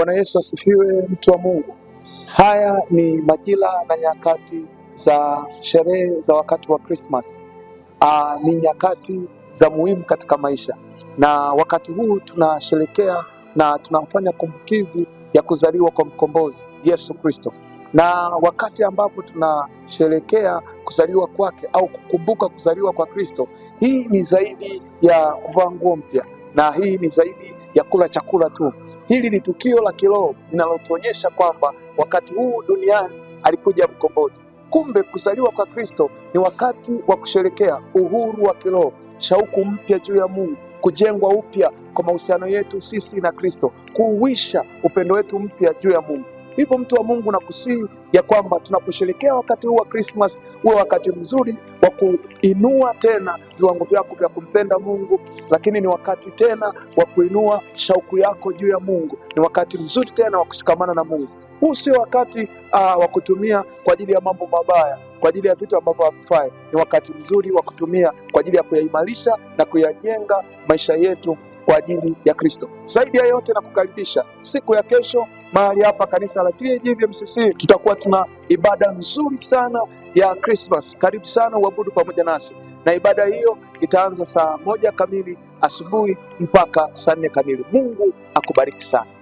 Bwana Yesu asifiwe, mtu wa Mungu. Haya ni majira na nyakati za sherehe za wakati wa Christmas. Ni nyakati za muhimu katika maisha, na wakati huu tunasherekea na tunafanya kumbukizi ya kuzaliwa kwa mkombozi Yesu Kristo. Na wakati ambapo tunasherekea kuzaliwa kwake au kukumbuka kuzaliwa kwa Kristo, hii ni zaidi ya kuvaa nguo mpya, na hii ni zaidi ya kula chakula tu. Hili ni tukio la kiroho linalotuonyesha kwamba wakati huu duniani alikuja mkombozi. Kumbe kuzaliwa kwa Kristo ni wakati wa kusherekea uhuru wa kiroho, shauku mpya juu ya Mungu, kujengwa upya kwa mahusiano yetu sisi na Kristo, kuuisha upendo wetu mpya juu ya Mungu. Hivyo mtu wa Mungu, nakusihi ya kwamba tunaposherekea wakati huu wa Christmas huwa wakati mzuri wa kuinua tena viwango vyako vya kumpenda Mungu, lakini ni wakati tena wa kuinua shauku yako juu ya Mungu. Ni wakati mzuri tena wa kushikamana na Mungu. Huu sio wakati wa kutumia kwa ajili ya mambo mabaya, kwa ajili ya vitu ambavyo havifai. Ni wakati mzuri wa kutumia kwa ajili ya kuyaimarisha na kuyajenga maisha yetu kwa ajili ya Kristo. Zaidi ya yote, na kukaribisha siku ya kesho mahali hapa kanisa la TAG tutakuwa tuna ibada nzuri sana ya Christmas. Karibu sana uabudu pamoja nasi, na ibada hiyo itaanza saa 1 kamili asubuhi mpaka saa 4 kamili. Mungu akubariki sana.